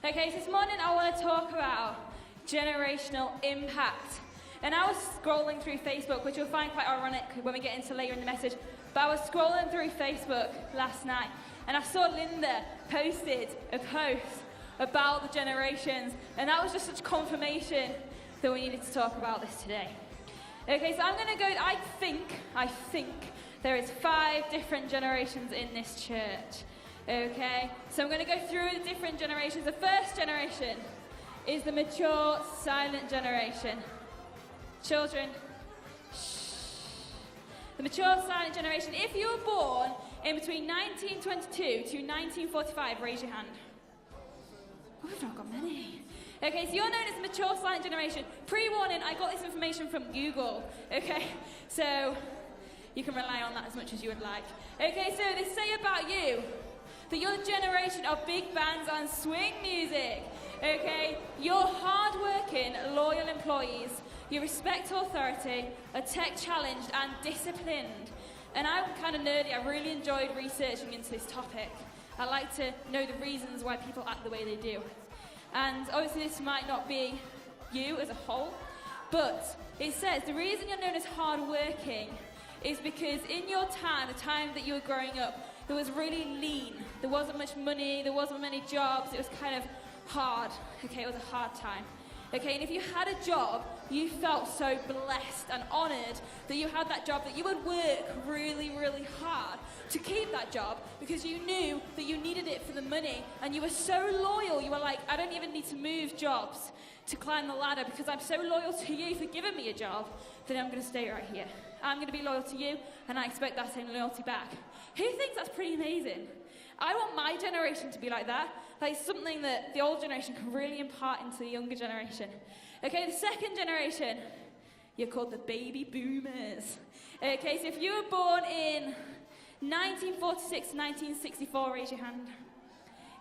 Okay, so this morning I want to talk about generational impact. And I was scrolling through Facebook, which you'll find quite ironic when we get into later in the message, but I was scrolling through Facebook last night, and I saw Linda posted a post about the generations, and that was just such confirmation that we needed to talk about this today. Okay, so I'm going to go, I think there is 5 different generations in this church. Okay, so I'm going to go through the different generations. The first generation is the mature, silent generation. Children, shh. The mature, silent generation. If you were born in between 1922 to 1945, raise your hand. Oh, we've not got many. Okay, so you're known as the mature, silent generation. Pre-warning, I got this information from Google. Okay, so you can rely on that as much as you would like. Okay, so they say about you that you're the generation of big bands and swing music. Okay, you're hard-working, loyal employees. You respect authority, are tech-challenged and disciplined. And I'm kind of nerdy. I really enjoyed researching into this topic. I like to know the reasons why people act the way they do. And obviously this might not be you as a whole, but it says the reason you're known as hard-working is because in your time, the time that you were growing up, it was really lean. There wasn't much money, there wasn't many jobs, it was kind of hard. Okay, it was a hard time. Okay, and if you had a job, you felt so blessed and honoured that you had that job, that you would work really, really hard to keep that job because you knew that you needed it for the money, and you were so loyal. You were like, I don't even need to move jobs to climb the ladder because I'm so loyal to you for giving me a job that I'm going to stay right here. I'm going to be loyal to you, and I expect that same loyalty back. Who thinks that's pretty amazing? I want my generation to be like that. Like something that the old generation can really impart into the younger generation. Okay, the second generation, you're called the baby boomers. Okay, so if you were born in 1946 to 1964, raise your hand.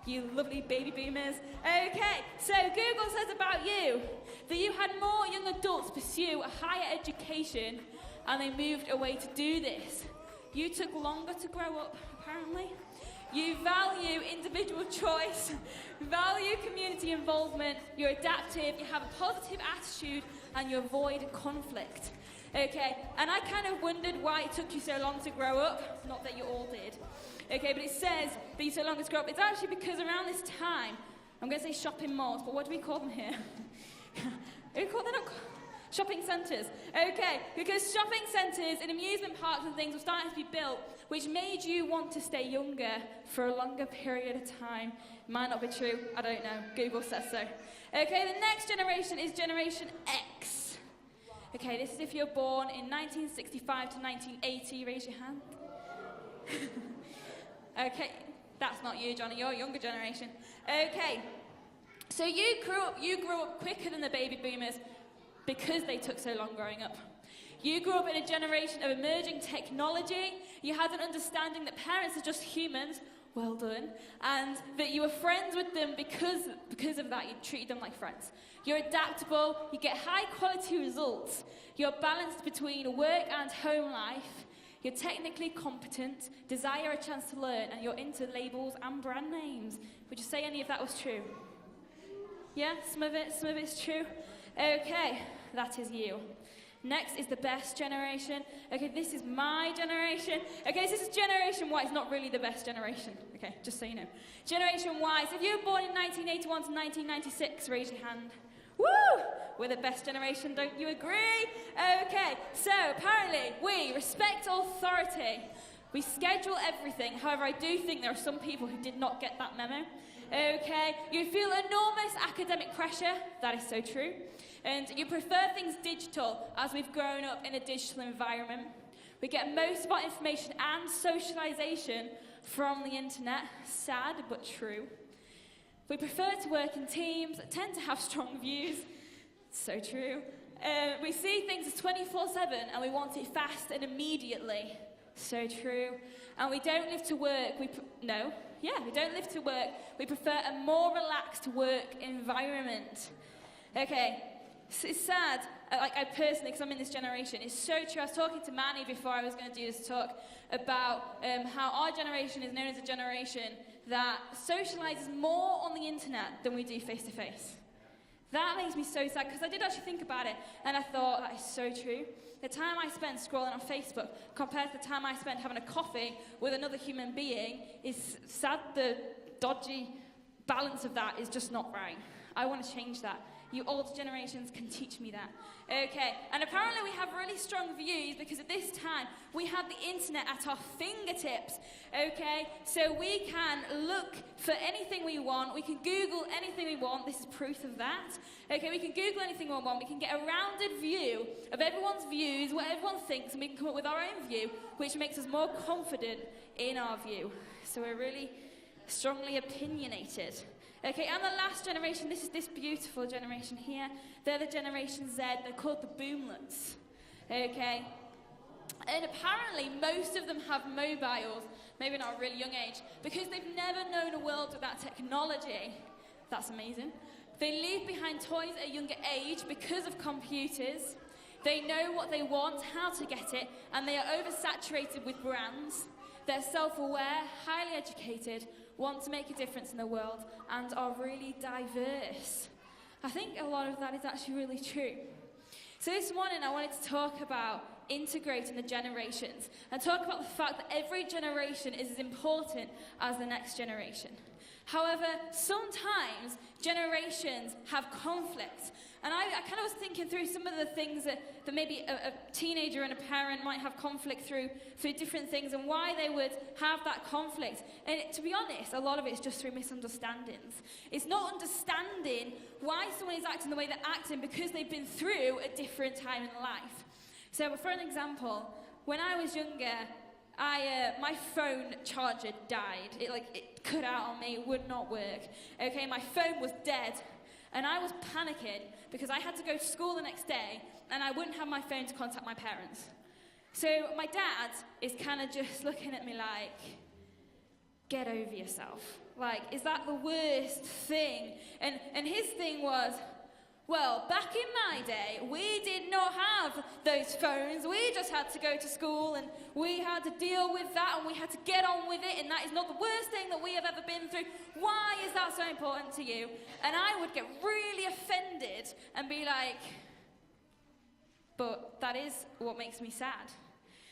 You lovely baby boomers. Okay, so Google says about you that you had more young adults pursue a higher education and they moved away to do this. You took longer to grow up, apparently. You value individual choice, value community involvement, you're adaptive, you have a positive attitude, and you avoid conflict. Okay, and I kind of wondered why it took you so long to grow up. Not that you all did. Okay, but it says that you so long to grow up. It's actually because around this time, I'm going to say shopping malls, but what do we call them here? They're not shopping centres. Okay, because shopping centres and amusement parks and things were starting to be built, which made you want to stay younger for a longer period of time. Might not be true, I don't know. Google says so. Okay, the next generation is Generation X. Okay, this is if you're born in 1965 to 1980. Raise your hand. Okay, that's not you, Johnny. You're a younger generation. Okay, so you grew up quicker than the baby boomers because they took so long growing up. You grew up in a generation of emerging technology. You had an understanding that parents are just humans, well done, and that you were friends with them because of that. You treated them like friends. You're adaptable, you get high quality results, you're balanced between work and home life, you're technically competent, desire a chance to learn, and you're into labels and brand names. Would you say any of that was true? Yeah, some of it's true. Okay, that is you. Next is the best generation. Okay, this is my generation. Okay, so this is Generation Y. It's not really the best generation. Okay, just so you know. Generation Y. So if you were born in 1981 to 1996, raise your hand. Woo! We're the best generation, don't you agree? Okay, so apparently we respect authority. We schedule everything. However, I do think there are some people who did not get that memo. Okay, you feel enormous academic pressure. That is so true. And you prefer things digital, as we've grown up in a digital environment. We get most of our information and socialisation from the internet. Sad, but true. We prefer to work in teams that tend to have strong views. So true. We see things as 24/7 and we want it fast and immediately. So true. And we don't live to work. We don't live to work. We prefer a more relaxed work environment. Okay. It's sad, I personally, because I'm in this generation, it's so true. I was talking to Manny before I was going to do this talk about how our generation is known as a generation that socializes more on the internet than we do face-to-face. That makes me so sad, because I did actually think about it, and I thought, that is so true. The time I spend scrolling on Facebook compared to the time I spend having a coffee with another human being is sad. The dodgy balance of that is just not right. I want to change that. You older generations can teach me that. Okay, and apparently we have really strong views because at this time we have the internet at our fingertips. Okay, so we can look for anything we want. We can Google anything we want. This is proof of that. Okay, we can Google anything we want. We can get a rounded view of everyone's views, what everyone thinks, and we can come up with our own view, which makes us more confident in our view. So we're really strongly opinionated. Okay, and the last generation, this is this beautiful generation here. They're the Generation Z. They're called the boomlets. Okay, and apparently most of them have mobiles, maybe not a really young age, because they've never known a world without technology. That's amazing. They leave behind toys at a younger age because of computers. They know what they want, how to get it, and they are oversaturated with brands. They're self-aware, highly educated, want to make a difference in the world, and are really diverse. I think a lot of that is actually really true. So this morning I wanted to talk about integrating the generations and talk about the fact that every generation is as important as the next generation. However, sometimes generations have conflict. And I kind of was thinking through some of the things that maybe a teenager and a parent might have conflict through different things and why they would have that conflict. And to be honest, a lot of it is just through misunderstandings. It's not understanding why someone is acting the way they're acting because they've been through a different time in life. So for an example, when I was younger, my phone charger died. It cut out on me, it would not work. Okay, my phone was dead. And I was panicking because I had to go to school the next day and I wouldn't have my phone to contact my parents. So my dad is kind of just looking at me like, get over yourself. Like, is that the worst thing? And his thing was, well, back in my day, we did not have those phones. We just had to go to school and we had to deal with that and we had to get on with it, and that is not the worst thing that we have ever been through. Why is that so important to you? And I would get really offended and be like, but that is what makes me sad.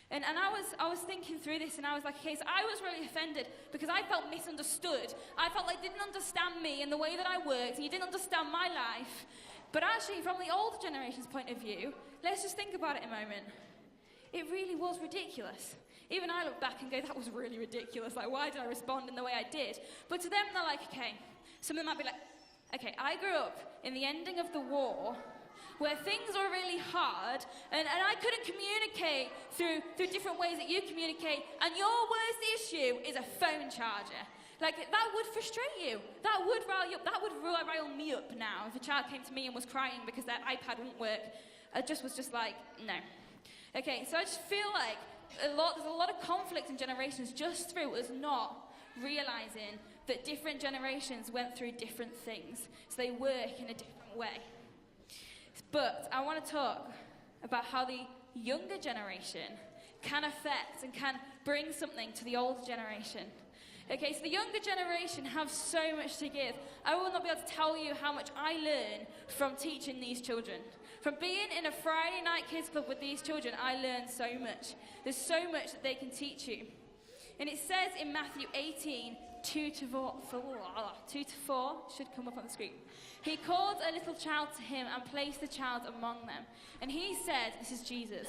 And I was thinking through this, and I was like, okay, so I was really offended because I felt misunderstood. I felt like they didn't understand me and the way that I worked, and you didn't understand my life. But actually, from the older generation's point of view, let's just think about it a moment. It really was ridiculous. Even I look back and go, that was really ridiculous. Like, why did I respond in the way I did? But to them, they're like, okay. Some of them might be like, okay, I grew up in the ending of the war where things were really hard, and I couldn't communicate through different ways that you communicate, and your worst issue is a phone charger. Like, that would frustrate you. That would rile you up. That would rile me up now. If a child came to me and was crying because their iPad wouldn't work, I was just like, no. Okay, so I just feel like there's a lot of conflict in generations just through us not realizing that different generations went through different things. So they work in a different way. But I want to talk about how the younger generation can affect and can bring something to the older generation. Okay, so the younger generation have so much to give. I will not be able to tell you how much I learn from teaching these children. From being in a Friday night kids club with these children, I learn so much. There's so much that they can teach you. And it says in Matthew 18, 2 to 4, should come up on the screen. He called a little child to him and placed the child among them. And he said, this is Jesus,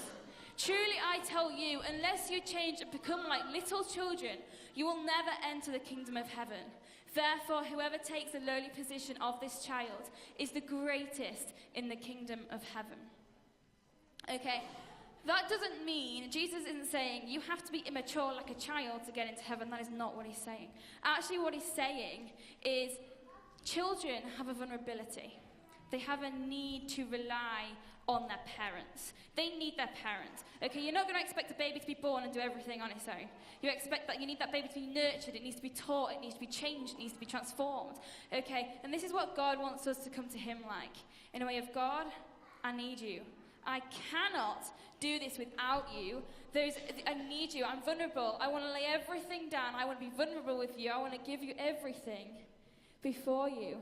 truly I tell you, unless you change and become like little children, you will never enter the kingdom of heaven. Therefore, whoever takes the lowly position of this child is the greatest in the kingdom of heaven. Okay, that doesn't mean, Jesus isn't saying you have to be immature like a child to get into heaven. That is not what he's saying. Actually, what he's saying is children have a vulnerability. They have a need to rely on their parents. They need their parents. Okay, you're not going to expect a baby to be born and do everything on its own. You expect that you need that baby to be nurtured, it needs to be taught, it needs to be changed, it needs to be transformed. Okay, and this is what God wants us to come to him like. In a way of, God, I need you. I cannot do this without you. I need you. I'm vulnerable. I want to lay everything down. I want to be vulnerable with you. I want to give you everything before you.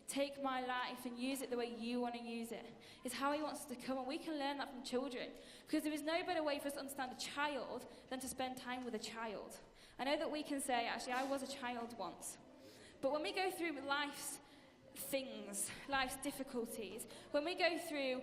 Take my life and use it the way you want to use it. It's how he wants us to come, and we can learn that from children. Because there is no better way for us to understand a child than to spend time with a child. I know that we can say, actually, I was a child once. But when we go through life's things, life's difficulties, when we go through,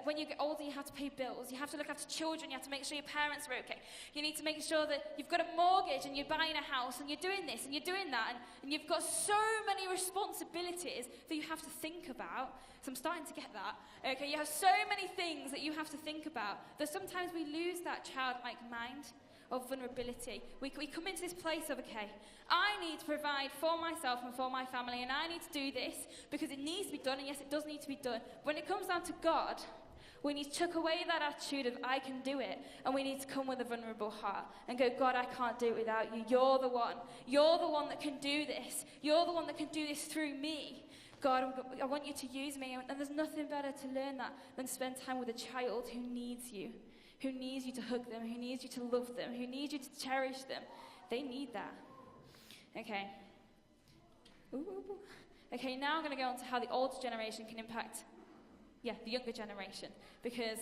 when you get older, you have to pay bills, you have to look after children, you have to make sure your parents are okay, you need to make sure that you've got a mortgage and you're buying a house and you're doing this and you're doing that, and you've got so many responsibilities that you have to think about. So I'm starting to get that. Okay, you have so many things that you have to think about that sometimes we lose that childlike mind of vulnerability. We come into this place of, okay, I need to provide for myself and for my family, and I need to do this because it needs to be done, and yes, it does need to be done. When it comes down to God, we need to chuck away that attitude of I can do it, and we need to come with a vulnerable heart and go, God, I can't do it without you. You're the one. You're the one that can do this. You're the one that can do this through me. God, I want you to use me, and there's nothing better to learn that than spend time with a child who needs you to hug them, who needs you to love them, who needs you to cherish them. They need that. Okay. Okay, now I'm going to go on to how the older generation can impact, the younger generation. Because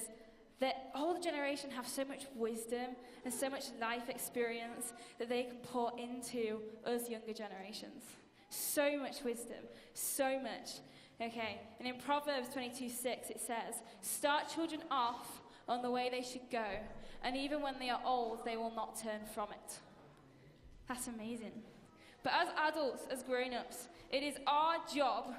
the older generation have so much wisdom and so much life experience that they can pour into us younger generations. So much wisdom, so much. Okay, and in Proverbs 22:6 it says, start children off on the way they should go, and even when they are old, they will not turn from it. That's amazing. But as adults, as grown-ups, it is our job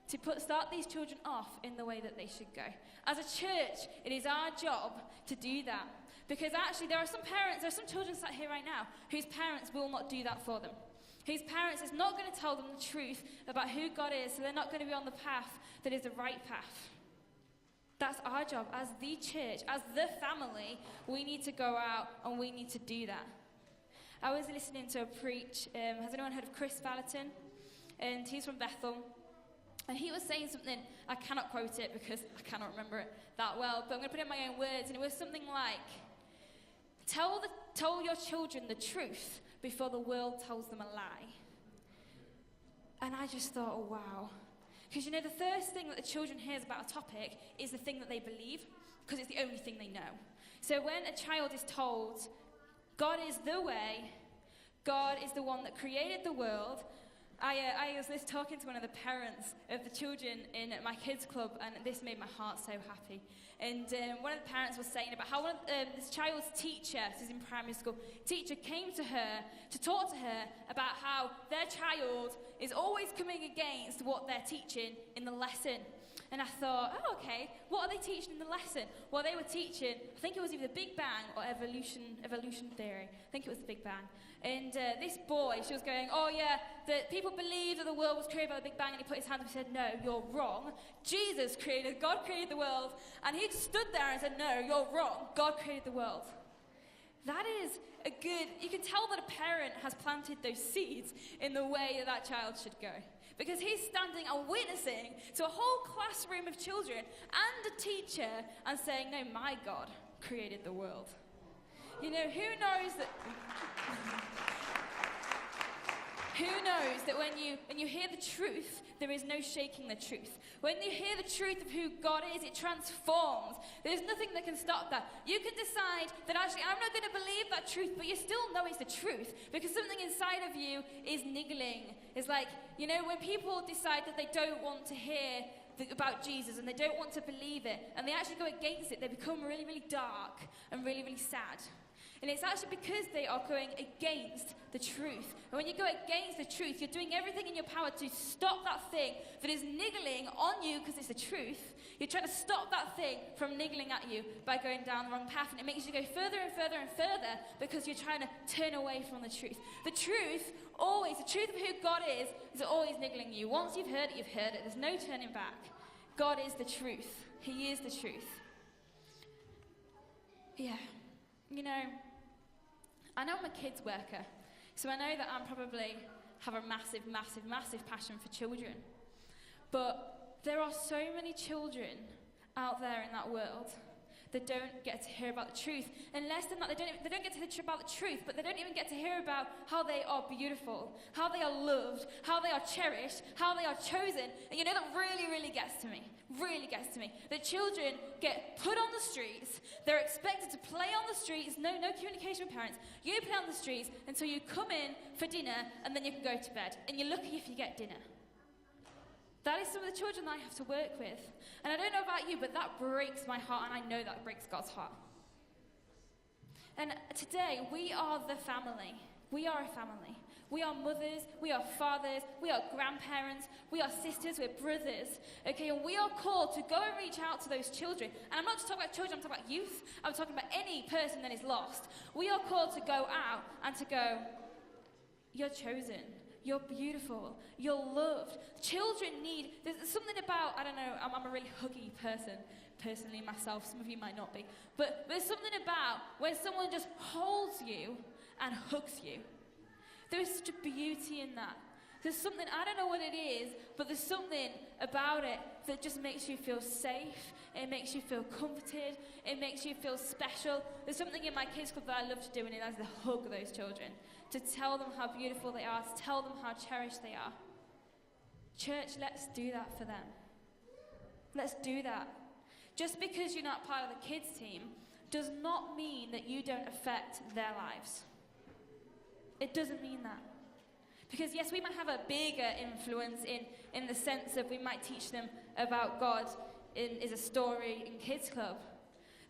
to start these children off in the way that they should go. As a church, it is our job to do that. Because actually, there are some children sat here right now, whose parents will not do that for them. Whose parents is not going to tell them the truth about who God is, so they're not going to be on the path that is the right path. That's our job as the church, as the family. We need to go out and we need to do that. I was listening to a preach. Has anyone heard of Chris Valentin? And he's from Bethel. And he was saying something, I cannot quote it because I cannot remember it that well, but I'm going to put it in my own words. And it was something like, tell your children the truth before the world tells them a lie. And I just thought, oh, wow. Because, the first thing that the children hears about a topic is the thing that they believe, because it's the only thing they know. So when a child is told, God is the way, God is the one that created the world, I was talking to one of the parents of the children in my kids' club, and this made my heart so happy. And one of the parents was saying about how this child's teacher, this is in primary school, teacher came to her to talk to her about how their child is always coming against what they're teaching in the lesson. And I thought, oh, okay, what are they teaching in the lesson? Well, they were teaching, I think it was either the Big Bang or evolution theory. I think it was the Big Bang. And this boy, she was going, oh, yeah, that people believe that the world was created by the Big Bang, and he put his hand up and said, no, you're wrong. God created the world. And he stood there and said, no, you're wrong. God created the world. That is you can tell that a parent has planted those seeds in the way that child should go. Because he's standing and witnessing to a whole classroom of children and a teacher and saying, no, my God created the world. Who knows that... Who knows that when you hear the truth, there is no shaking the truth. When you hear the truth of who God is, it transforms. There's nothing that can stop that. You can decide that actually I'm not going to believe that truth, but you still know it's the truth because something inside of you is niggling. It's like, when people decide that they don't want to hear about Jesus and they don't want to believe it and they actually go against it, they become really, really dark and really, really sad. And it's actually because they are going against the truth. And when you go against the truth, you're doing everything in your power to stop that thing that is niggling on you because it's the truth. You're trying to stop that thing from niggling at you by going down the wrong path. And it makes you go further and further and further because you're trying to turn away from the truth. The truth of who God is always niggling you. Once you've heard it, you've heard it. There's no turning back. God is the truth. He is the truth. Yeah. I know I'm a kids worker, so I know that I probably have a massive, massive, massive passion for children. But there are so many children out there in that world they don't get to hear about the truth. And less than that, they don't get to hear about the truth, but they don't even get to hear about how they are beautiful, how they are loved, how they are cherished, how they are chosen. And you know, that really, really gets to me. Really gets to me. The children get put on the streets. They're expected to play on the streets. No communication with parents. You play on the streets until you come in for dinner, and then you can go to bed. And you're lucky if you get dinner. That is some of the children that I have to work with. And I don't know about you, but that breaks my heart, and I know that breaks God's heart. And today, we are the family. We are a family. We are mothers, we are fathers, we are grandparents, we are sisters, we're brothers, okay? And we are called to go and reach out to those children. And I'm not just talking about children, I'm talking about youth. I'm talking about any person that is lost. We are called to go out and to go, you're chosen, you're beautiful, you're loved. Children need, there's something about, I don't know, I'm a really huggy person, personally myself, some of you might not be, but there's something about when someone just holds you and hugs you. There is such a beauty in that. There's something, I don't know what it is, but there's something about it that just makes you feel safe. It makes you feel comforted. It makes you feel special. There's something in my kids club that I love to do, and it is to hug those children, to tell them how beautiful they are, to tell them how cherished they are. Church, let's do that for them. Let's do that. Just because you're not part of the kids team does not mean that you don't affect their lives. It doesn't mean that. Because yes, we might have a bigger influence in the sense of we might teach them about God is a story in kids club.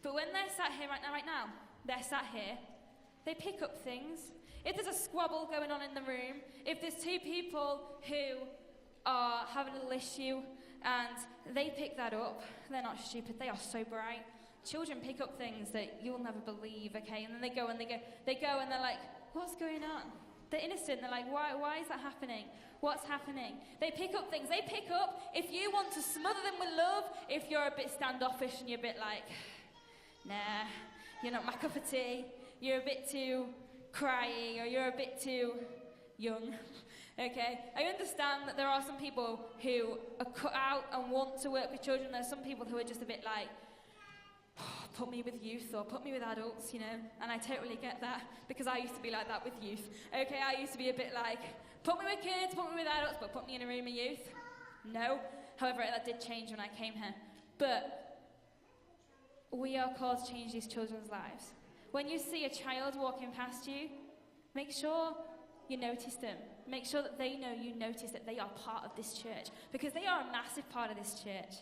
But when they're sat here right now, they're sat here, they pick up things. If there's a squabble going on in the room, if there's two people who are having a little issue and they pick that up, they're not stupid, they are so bright. Children pick up things that you'll never believe, okay? And then they go and they're like, what's going on? They're innocent. They're like, why is that happening? What's happening? They pick up things. They pick up, if you want to smother them with love, if you're a bit standoffish and you're a bit like, nah, you're not my cup of tea, you're a bit too crying, or you're a bit too young, okay? I understand that there are some people who are cut out and want to work with children. There's some people who are just a bit like, put me with youth or put me with adults, you know, and I totally get that because I used to be like that with youth. Okay, I used to be a bit like, put me with kids, put me with adults, but put me in a room of youth. No. However, that did change when I came here. But we are called to change these children's lives. When you see a child walking past you, make sure you notice them. Make sure that they know you notice that they are part of this church, because they are a massive part of this church.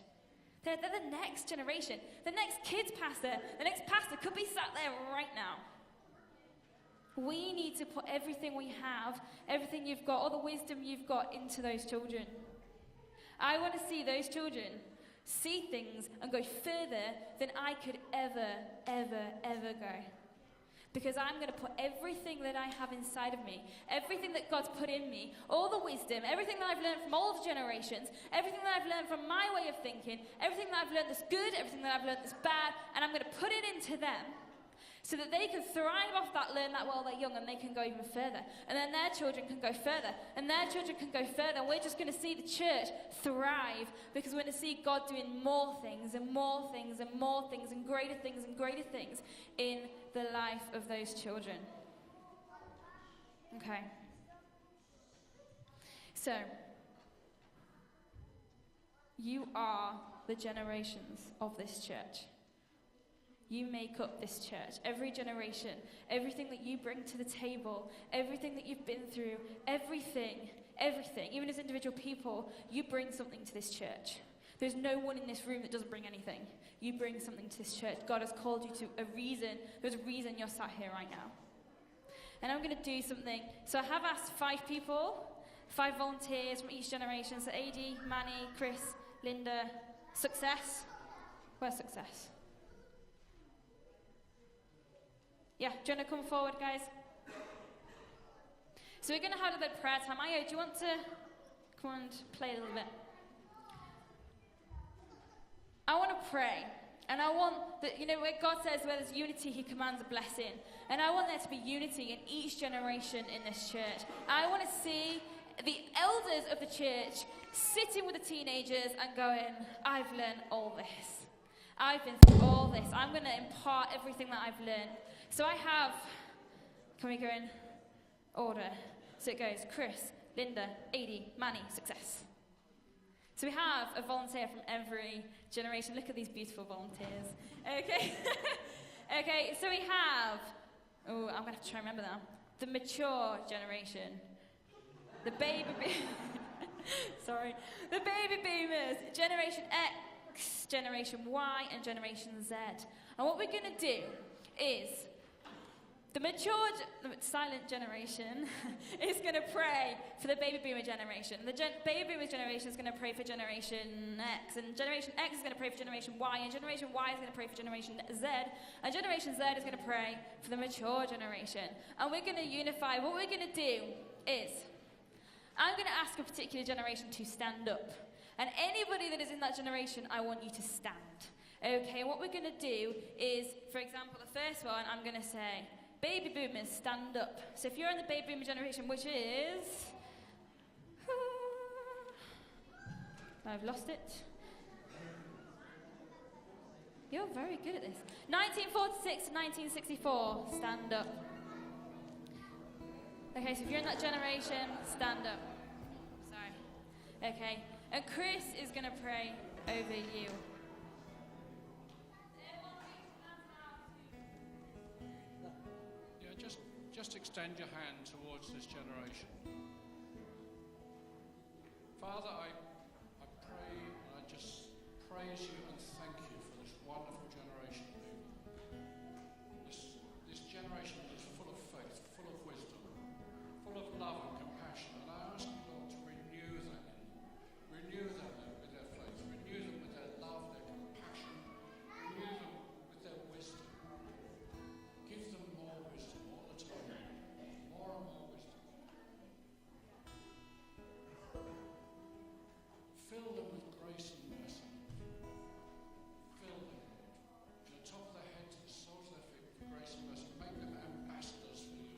They're the next generation. The next kids pastor, the next pastor could be sat there right now. We need to put everything we have, everything you've got, all the wisdom you've got into those children. I want to see those children see things and go further than I could ever go. Because I'm going to put everything that I have inside of me, everything that God's put in me, all the wisdom, everything that I've learned from all the generations, everything that I've learned from my way of thinking, everything that I've learned that's good, everything that I've learned that's bad, and I'm going to put it into them so that they can thrive off that, learn that while they're young, and they can go even further. And then their children can go further, and their children can go further, and we're just going to see the church thrive, because we're going to see God doing more things and more things and more things and greater things in the life of those children. Okay. So, you are the generations of this church. You make up this church. Every generation, everything that you bring to the table, everything that you've been through, everything, even as individual people, you bring something to this church. There's no one in this room that doesn't bring anything. You bring something to this church. God has called you to a reason. There's a reason you're sat here right now. And I'm going to do something. So I have asked 5 people, 5 volunteers from each generation. So AD, Manny, Chris, Linda, Success. Where's Success? Yeah, do you want to come forward, guys? So we're going to have a bit of prayer time. Ayo, do you want to come and play a little bit? I want to pray. And I want that, you know, where God says where there's unity, he commands a blessing. And I want there to be unity in each generation in this church. I want to see the elders of the church sitting with the teenagers and going, I've learned all this. I've been through all this. I'm going to impart everything that I've learned. So I have, can we go in order? So it goes Chris, Linda, Adie, Manny, success. So we have a volunteer from every generation. Look at these beautiful volunteers. Okay. Okay, so we have, I'm going to have to try and remember now. The mature generation. The baby sorry. The baby boomers. Generation X, Generation Y, and Generation Z. And what we're going to do is the mature, silent generation is going to pray for the baby boomer generation. The baby boomer generation is going to pray for Generation X. And Generation X is going to pray for Generation Y. And Generation Y is going to pray for Generation Z. And Generation Z is going to pray for the mature generation. And we're going to unify. What we're going to do is, I'm going to ask a particular generation to stand up. And anybody that is in that generation, I want you to stand. Okay, and what we're going to do is, for example, the first one, I'm going to say, baby boomers, stand up. So if you're in the baby boomer generation, which is... I've lost it. You're very good at this. 1946 to 1964, stand up. Okay, so if you're in that generation, stand up. Sorry. Okay, and Chris is going to pray over you. Just extend your hand towards this generation. Father, I pray and I just praise you and thank you for this wonderful generation of people. This generation that is full of faith, full of wisdom, full of love and compassion. And I ask you, Lord, to renew that in them. Renew them with their faith. Renew them with their love, their compassion. Renew them with their wisdom. Give them more wisdom all the time. More and more wisdom. Fill them with grace and mercy. Fill them, from the top of their head to the soles of their feet, with grace and mercy. Make them ambassadors for you.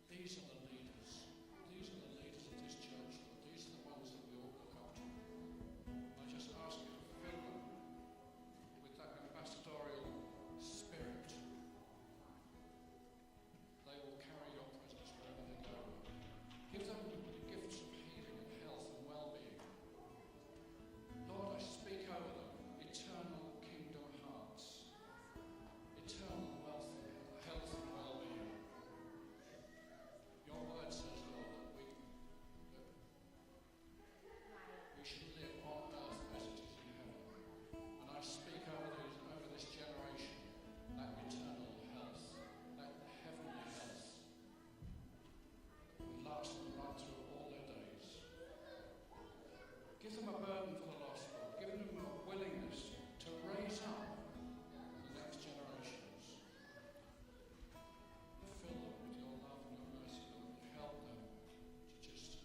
These are the leaders. These are the leaders of this church, Lord. These are the ones that we all look up to. I just ask you to fill them with that ambassadorial spirit. They will carry your presence wherever they go. Give them the gifts of healing and health and well-being. Lord, I speak over them eternal kingdom hearts, eternal wealth, health and well-being. Your word says, Lord, that we should live on earth as it is in heaven. And I speak over this generation that eternal health, that heavenly health that will last them right through all their days. Give them a burden for the lost, Lord. Give them a willingness to raise up the next generations. Fill them with your love and your mercy, Lord, and help them to just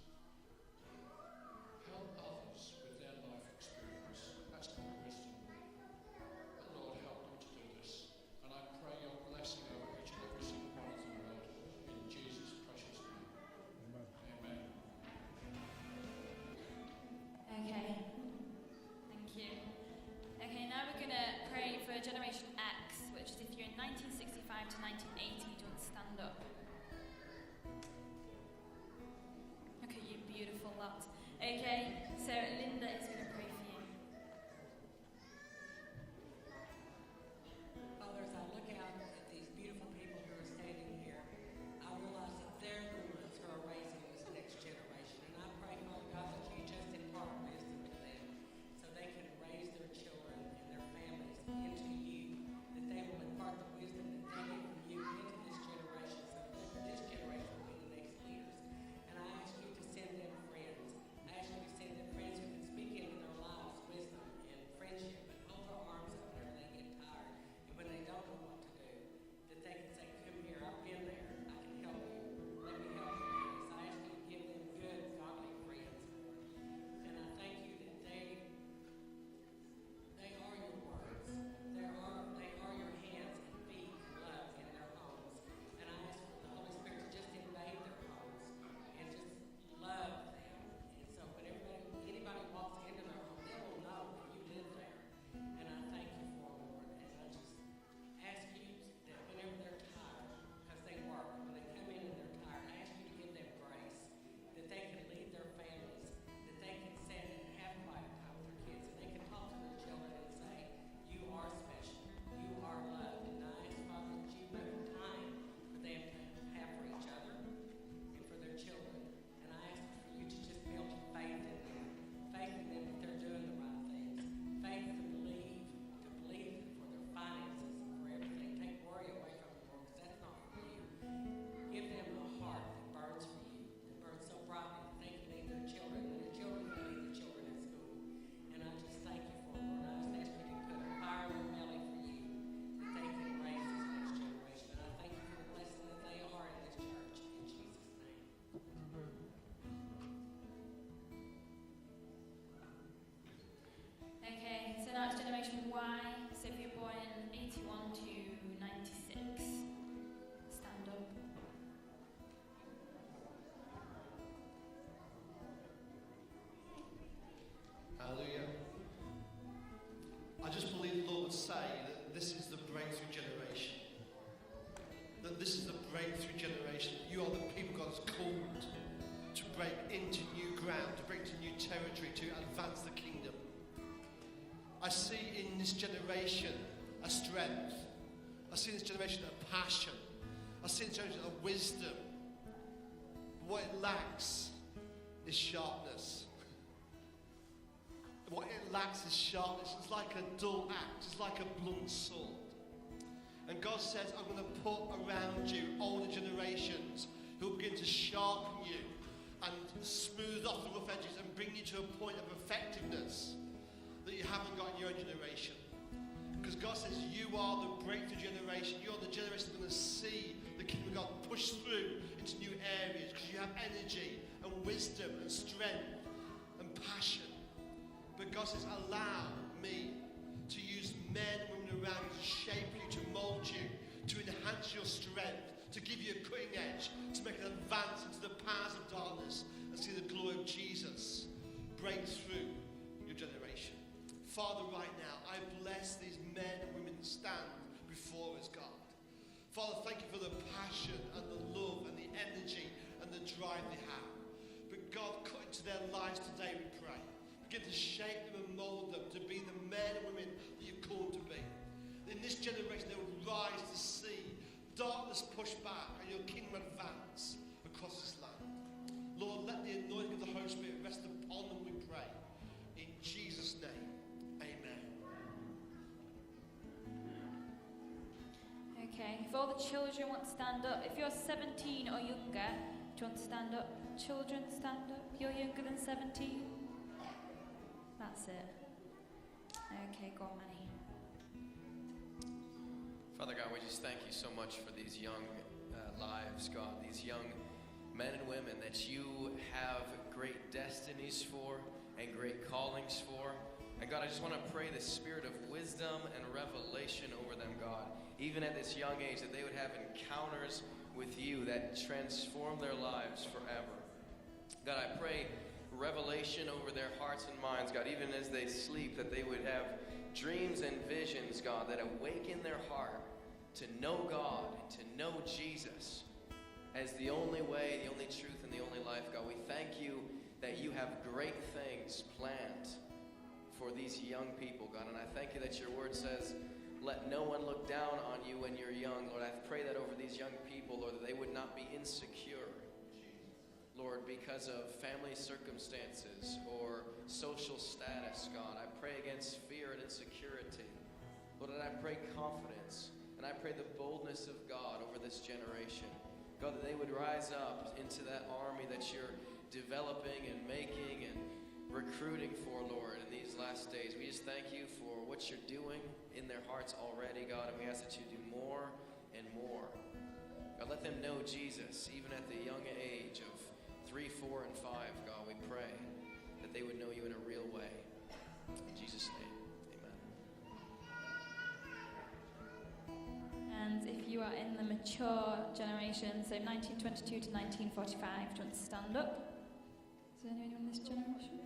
help others with their life experience. That's called wisdom. But Lord, help them to do this. And I pray your blessing over each and every single one of them, Lord, in Jesus' precious name. Amen. Okay. Thank you. Okay, now we're going to pray for Generation X, which is if you're in 1965 to 1980, do you want to stand up? Look at you, beautiful lot. Okay, so Linda is going to pray for you. Father, as I look out at these beautiful people who are standing here, I realize that they're the ones who are raising this next generation. And I pray, Father God, that you just impart wisdom to them so they can raise their children and their families into you, that they will impart the wisdom that they get from you into this generation so that this generation will be the next leaders. And I ask you to send them friends. I ask you to send them friends who can break into new ground, to break into new territory, to advance the kingdom. I see in this generation a strength. I see in this generation a passion. I see in this generation a wisdom. What it lacks is sharpness. What it lacks is sharpness. It's like a dull axe. It's like a blunt sword. And God says, I'm going to put around you older generations who will begin to sharpen you and smooth off the rough edges and bring you to a point of effectiveness that you haven't got in your own generation. Because God says you are the breakthrough generation. You're the generation that's going to see the kingdom of God push through into new areas because you have energy and wisdom and strength and passion. But God says, allow me to use men and women around you to shape you, to mold you, to enhance your strength, to give you a cutting edge, to make an advance into the powers of darkness and see the glory of Jesus break through your generation. Father, right now, I bless these men and women that stand before us, God. Father, thank you for the passion and the love and the energy and the drive they have. But God, cut into their lives today, we pray. Begin to shape them and mold them to be the men and women that you've called to be. In this generation, they will rise to see darkness push back and your kingdom advance across this land. Lord, let the anointing of the Holy Spirit rest upon them, we pray. In Jesus' name, amen. Okay, if all the children want to stand up, if you're 17 or younger, do you want to stand up? Children, stand up. If you're younger than 17. That's it. Okay, go on, Manny. Father God, we just thank you so much for these young lives, God, these young men and women that you have great destinies for and great callings for. And God, I just want to pray the spirit of wisdom and revelation over them, God, even at this young age, that they would have encounters with you that transform their lives forever. God, I pray revelation over their hearts and minds, God, even as they sleep, that they would have dreams and visions, God, that awaken their heart to know God and to know Jesus as the only way, the only truth, and the only life, God. We thank you that you have great things planned for these young people, God, and I thank you that your word says, let no one look down on you when you're young. Lord, I pray that over these young people, Lord, that they would not be insecure, Lord, because of family circumstances or social status, God. I pray against fear and insecurity. Lord, and I pray confidence. And I pray the boldness of God over this generation. God, that they would rise up into that army that you're developing and making and recruiting for, Lord, in these last days. We just thank you for what you're doing in their hearts already, God, and we ask that you do more and more. God, let them know Jesus, even at the young age of 3, 4, and 5, God, we pray that they would know you in a real way. In Jesus' name, amen. And if you are in the mature generation, so 1922 to 1945, do you want to stand up? Is there anyone in this generation?